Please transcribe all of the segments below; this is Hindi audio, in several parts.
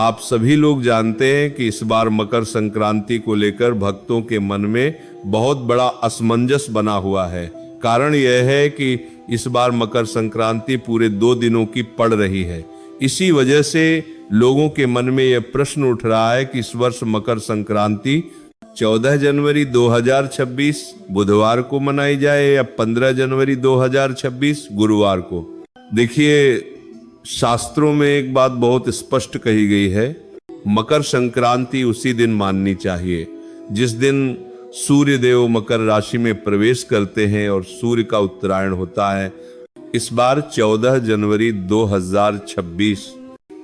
आप सभी लोग जानते हैं कि इस बार मकर संक्रांति को लेकर भक्तों के मन में बहुत बड़ा असमंजस बना हुआ है। कारण यह है कि इस बार मकर संक्रांति पूरे 2 दिनों की पड़ रही है। इसी वजह से लोगों के मन में यह प्रश्न उठ रहा है कि इस वर्ष मकर संक्रांति 14 जनवरी 2026 बुधवार को मनाई जाए या 15 जनवरी 2026 गुरुवार को। देखिए, शास्त्रों में एक बात बहुत स्पष्ट कही गई है, मकर संक्रांति उसी दिन माननी चाहिए जिस दिन सूर्य देव मकर राशि में प्रवेश करते हैं और सूर्य का उत्तरायण होता है। इस बार 14 जनवरी 2026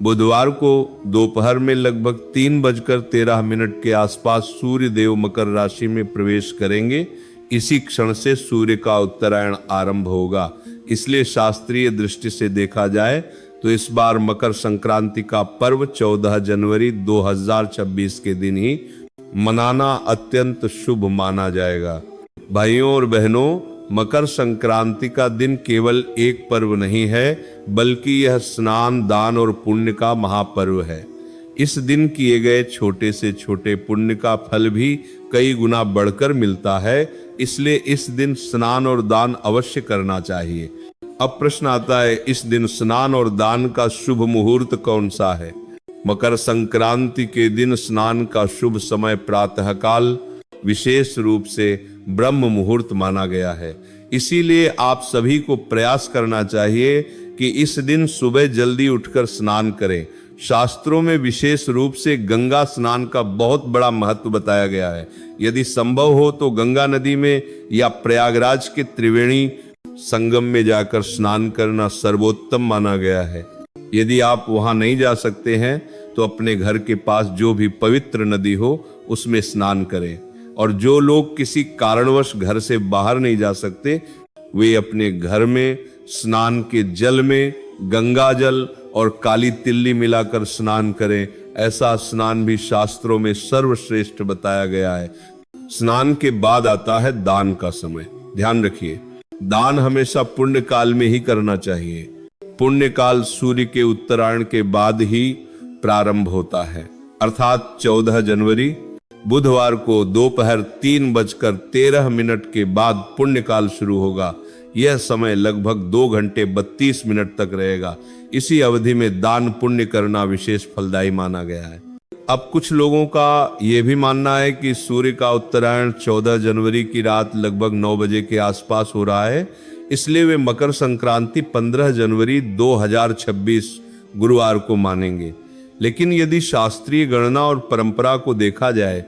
बुधवार को दोपहर में लगभग 3:13 के आसपास सूर्य देव मकर राशि में प्रवेश करेंगे। इसी क्षण से सूर्य का उत्तरायण आरंभ होगा। इसलिए शास्त्रीय दृष्टि से देखा जाए तो इस बार मकर संक्रांति का पर्व 14 जनवरी 2026 के दिन ही मनाना अत्यंत शुभ माना जाएगा। भाइयों और बहनों, मकर संक्रांति का दिन केवल एक पर्व नहीं है, बल्कि यह स्नान, दान और पुण्य का महापर्व है। इस दिन किए गए छोटे से छोटे पुण्य का फल भी कई गुना बढ़कर मिलता है। इसलिए इस दिन स्नान और दान अवश्य करना चाहिए। अब प्रश्न आता है, इस दिन स्नान और दान का शुभ मुहूर्त कौन सा है? मकर संक्रांति के दिन स्नान का शुभ समय प्रातःकाल, विशेष रूप से ब्रह्म मुहूर्त माना गया है। इसीलिए आप सभी को प्रयास करना चाहिए कि इस दिन सुबह जल्दी उठकर स्नान करें। शास्त्रों में विशेष रूप से गंगा स्नान का बहुत बड़ा महत्व बताया गया है। यदि संभव हो तो गंगा नदी में या प्रयागराज के त्रिवेणी संगम में जाकर स्नान करना सर्वोत्तम माना गया है। यदि आप वहां नहीं जा सकते हैं तो अपने घर के पास जो भी पवित्र नदी हो उसमें स्नान करें। और जो लोग किसी कारणवश घर से बाहर नहीं जा सकते, वे अपने घर में स्नान के जल में गंगा जल और काली तिल्ली मिलाकर स्नान करें। ऐसा स्नान भी शास्त्रों में सर्वश्रेष्ठ बताया गया है। स्नान के बाद आता है दान का समय। ध्यान रखिए, दान हमेशा पुण्य काल में ही करना चाहिए। पुण्य काल सूर्य के उत्तरायण के बाद ही प्रारंभ होता है, अर्थात 14 जनवरी बुधवार को दोपहर 3:13 के बाद पुण्य काल शुरू होगा। यह समय लगभग 2 घंटे 32 मिनट तक रहेगा। इसी अवधि में दान पुण्य करना विशेष फलदायी माना गया है। अब कुछ लोगों का यह भी मानना है कि सूर्य का उत्तरायण 14 जनवरी की रात लगभग 9 बजे के आसपास हो रहा है, इसलिए वे मकर संक्रांति 15 जनवरी 2026 गुरुवार को मानेंगे। लेकिन यदि शास्त्रीय गणना और परंपरा को देखा जाए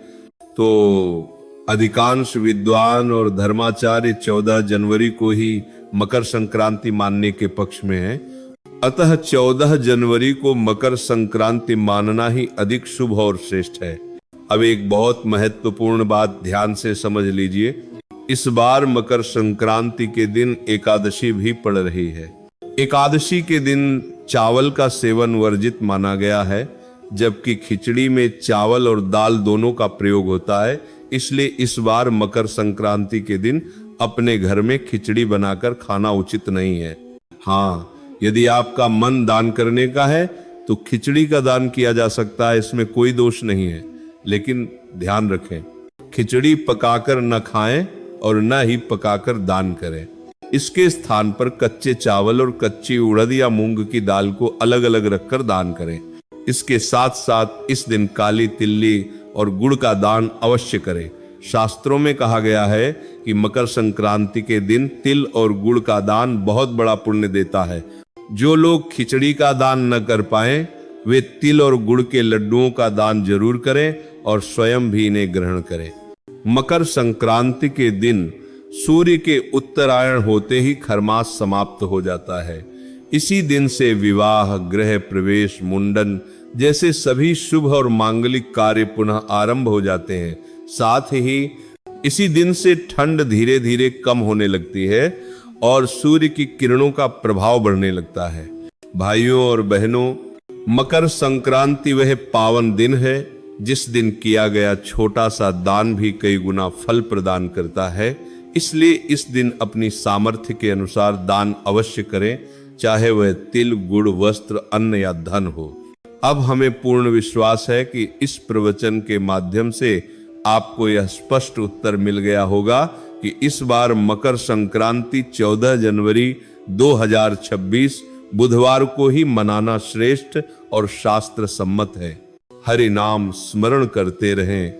तो अधिकांश विद्वान और धर्माचार्य 14 जनवरी को ही मकर संक्रांति मानने के पक्ष में है। अतः 14 जनवरी को मकर संक्रांति मानना ही अधिक शुभ और श्रेष्ठ है। अब एक बहुत महत्वपूर्ण बात ध्यान से समझ लीजिए, इस बार मकर संक्रांति के दिन एकादशी भी पड़ रही है। एकादशी के दिन चावल का सेवन वर्जित माना गया है, जबकि खिचड़ी में चावल और दाल दोनों का प्रयोग होता है। इसलिए इस बार मकर संक्रांति के दिन अपने घर में खिचड़ी बनाकर खाना उचित नहीं है। हाँ, यदि आपका मन दान करने का है तो खिचड़ी का दान किया जा सकता है, इसमें कोई दोष नहीं है। लेकिन ध्यान रखें, खिचड़ी पकाकर न खाएं और न ही पकाकर दान करें। इसके स्थान पर कच्चे चावल और कच्ची उड़द या मूंग की दाल को अलग अलग रखकर दान करें। इसके साथ साथ इस दिन काली तिल्ली और गुड़ का दान अवश्य करें। शास्त्रों में कहा गया है कि मकर संक्रांति के दिन तिल और गुड़ का दान बहुत बड़ा पुण्य देता है। जो लोग खिचड़ी का दान न कर पाए वे तिल और गुड़ के लड्डुओं का दान जरूर करें और स्वयं भी इन्हें ग्रहण करें। मकर संक्रांति के दिन सूर्य के उत्तरायण होते ही खरमास समाप्त हो जाता है। इसी दिन से विवाह, गृह प्रवेश, मुंडन जैसे सभी शुभ और मांगलिक कार्य पुनः आरंभ हो जाते हैं। साथ ही इसी दिन से ठंड धीरे धीरे कम होने लगती है और सूर्य की किरणों का प्रभाव बढ़ने लगता है। भाइयों और बहनों, मकर संक्रांति वह पावन दिन है जिस दिन किया गया छोटा सा दान भी कई गुना फल प्रदान करता है। इसलिए इस दिन अपनी सामर्थ्य के अनुसार दान अवश्य करें, चाहे वह तिल, गुड़, वस्त्र, अन्न या धन हो। अब हमें पूर्ण विश्वास है कि इस प्रवचन के माध्यम से आपको यह स्पष्ट उत्तर मिल गया होगा कि इस बार मकर संक्रांति 14 जनवरी 2026 बुधवार को ही मनाना श्रेष्ठ और शास्त्र सम्मत है। हरि नाम स्मरण करते रहें,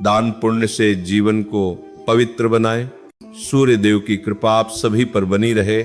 दान पुण्य से जीवन को पवित्र बनाएं। सूर्य देव की कृपा आप सभी पर बनी रहे।